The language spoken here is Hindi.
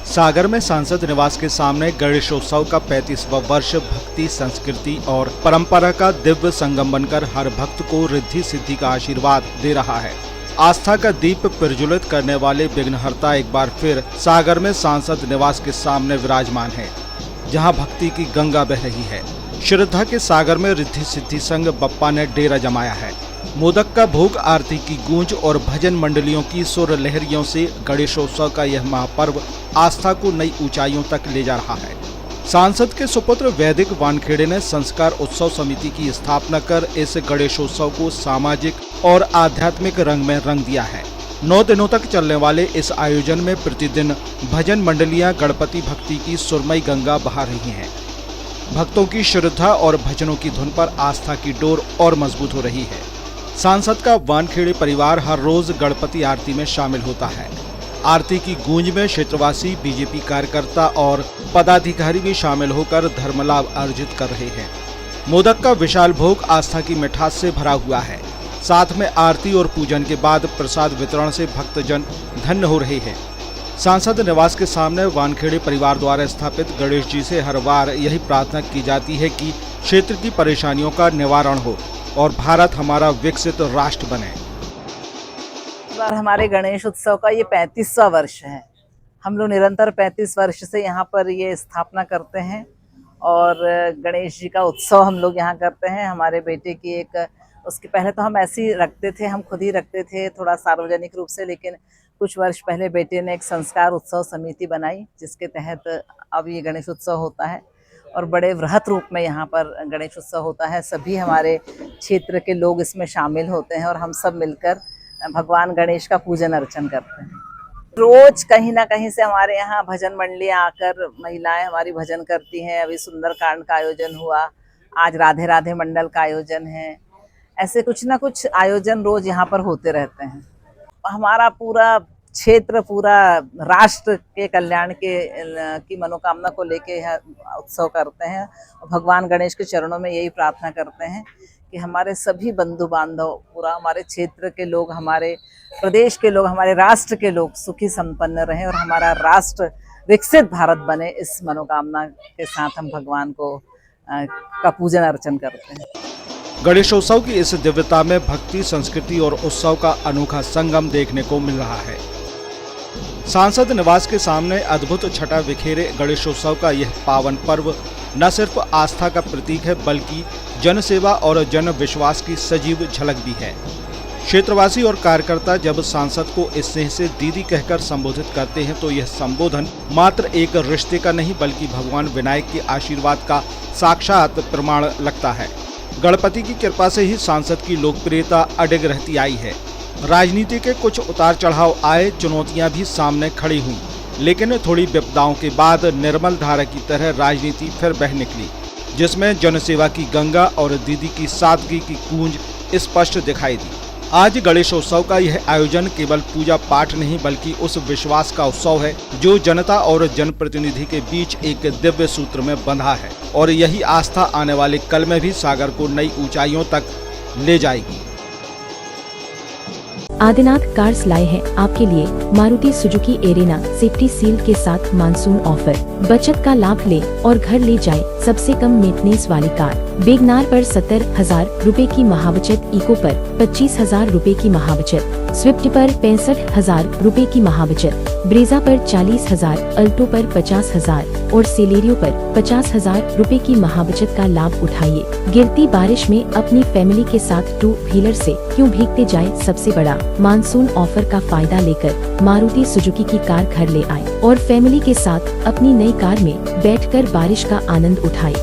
सागर में सांसद निवास के सामने गणेशोत्सव का 35वां वर्ष भक्ति, संस्कृति और परंपरा का दिव्य संगम बनकर हर भक्त को रिद्धि सिद्धि का आशीर्वाद दे रहा है। आस्था का दीप प्रज्वलित करने वाले विघ्नहर्ता एक बार फिर सागर में सांसद निवास के सामने विराजमान है, जहां भक्ति की गंगा बह रही है। श्रद्धा के सागर में रिद्धि सिद्धि संग बप्पा ने डेरा जमाया है। मोदक का भोग, आरती की गूंज और भजन मंडलियों की सुर लहरियों से गणेशोत्सव का यह महापर्व आस्था को नई ऊंचाइयों तक ले जा रहा है। सांसद के सुपुत्र वैदिक वानखेड़े ने संस्कार उत्सव समिति की स्थापना कर इस गणेशोत्सव को सामाजिक और आध्यात्मिक रंग में रंग दिया है। 9 दिनों तक चलने वाले इस आयोजन में प्रतिदिन भजन मंडलियां गणपति भक्ति की सुरमई गंगा बहा रही हैं। भक्तों की श्रद्धा और भजनों की धुन पर आस्था की डोर और मजबूत हो रही है। सांसद का वानखेड़े परिवार हर रोज गणपति आरती में शामिल होता है। आरती की गूंज में क्षेत्रवासी, बीजेपी कार्यकर्ता और पदाधिकारी भी शामिल होकर धर्म लाभ अर्जित कर रहे हैं। मोदक का विशाल भोग आस्था की मिठास से भरा हुआ है। साथ में आरती और पूजन के बाद प्रसाद वितरण से भक्तजन धन्य हो रहे हैं। सांसद निवास के सामने वानखेड़े परिवार द्वारा स्थापित गणेश जी से हर बार यही प्रार्थना की जाती है कि क्षेत्र की परेशानियों का निवारण हो और भारत हमारा विकसित राष्ट्र बने। इस बार हमारे गणेश उत्सव का ये 35वां वर्ष है। हम लोग निरंतर 35 वर्ष से यहाँ पर ये स्थापना करते हैं और गणेश जी का उत्सव हम लोग यहाँ करते हैं। हमारे बेटे की उसके पहले तो हम ऐसे ही रखते थे, हम खुद ही रखते थे थोड़ा सार्वजनिक रूप से, लेकिन कुछ वर्ष पहले बेटे ने एक संस्कार उत्सव समिति बनाई, जिसके तहत अब ये गणेश उत्सव होता है और बड़े वृहत रूप में यहाँ पर गणेश उत्सव होता है। सभी हमारे क्षेत्र के लोग इसमें शामिल होते हैं और हम सब मिलकर भगवान गणेश का पूजन अर्चन करते हैं। रोज कहीं ना कहीं से हमारे यहाँ भजन मंडलियाँ आकर महिलाएं हमारी भजन करती हैं। अभी सुंदरकांड का आयोजन हुआ, आज राधे राधे मंडल का आयोजन है। ऐसे कुछ ना कुछ आयोजन रोज यहाँ पर होते रहते हैं। हमारा पूरा क्षेत्र, पूरा राष्ट्र के कल्याण की मनोकामना को लेके यह उत्सव करते हैं और भगवान गणेश के चरणों में यही प्रार्थना करते हैं कि हमारे सभी बंधु बांधव, पूरा हमारे क्षेत्र के लोग, हमारे प्रदेश के लोग, हमारे राष्ट्र के लोग सुखी संपन्न रहें और हमारा राष्ट्र विकसित भारत बने। इस मनोकामना के साथ हम भगवान का पूजन अर्चन करते हैं। गणेशोत्सव की इस दिव्यता में भक्ति, संस्कृति और उत्सव का अनोखा संगम देखने को मिल रहा है। सांसद निवास के सामने अद्भुत छटा बिखेरे गणेशोत्सव का यह पावन पर्व न सिर्फ आस्था का प्रतीक है, बल्कि जनसेवा और जन विश्वास की सजीव झलक भी है। क्षेत्रवासी और कार्यकर्ता जब सांसद को स्नेह से दीदी कहकर संबोधित करते हैं, तो यह संबोधन मात्र एक रिश्ते का नहीं, बल्कि भगवान विनायक के आशीर्वाद का साक्षात प्रमाण लगता है। गणपति की कृपा से ही सांसद की लोकप्रियता अडिग रहती आई है। राजनीति के कुछ उतार चढ़ाव आए, चुनौतियां भी सामने खड़ी हुई, लेकिन थोड़ी विपदाओं के बाद निर्मल धारा की तरह राजनीति फिर बह निकली, जिसमें जनसेवा की गंगा और दीदी की सादगी की गूंज स्पष्ट दिखाई दी। आज गणेशोत्सव का यह आयोजन केवल पूजा पाठ नहीं, बल्कि उस विश्वास का उत्सव है जो जनता और जनप्रतिनिधि के बीच एक दिव्य सूत्र में बंधा है, और यही आस्था आने वाले कल में भी सागर को नई ऊंचाइयों तक ले जाएगी। आदिनाथ कार्स लाए हैं आपके लिए Maruti Suzuki arena safety seal के साथ मानसून ऑफर। बचत का लाभ ले और घर ले जाए सबसे कम मेंटेनेंस वाली कार। बेगनार पर 70,000 रुपए की महाबचत, इको पर 25,000 रुपए की महाबचत, स्विफ्ट पर 65,000 रुपए की महाबचत, ब्रेजा पर 40,000, अल्टो पर 50,000 और सेलेरियो पर 50,000 रुपए की महाबचत का लाभ उठाइए। गिरती बारिश में अपनी फैमिली के साथ 2 व्हीलर से क्यों भीगते जाए, सबसे बड़ा मानसून ऑफर का फायदा लेकर मारुति सुजुकी की कार घर ले आए और फैमिली के साथ अपनी नई कार में बैठकर बारिश का आनंद उठाए।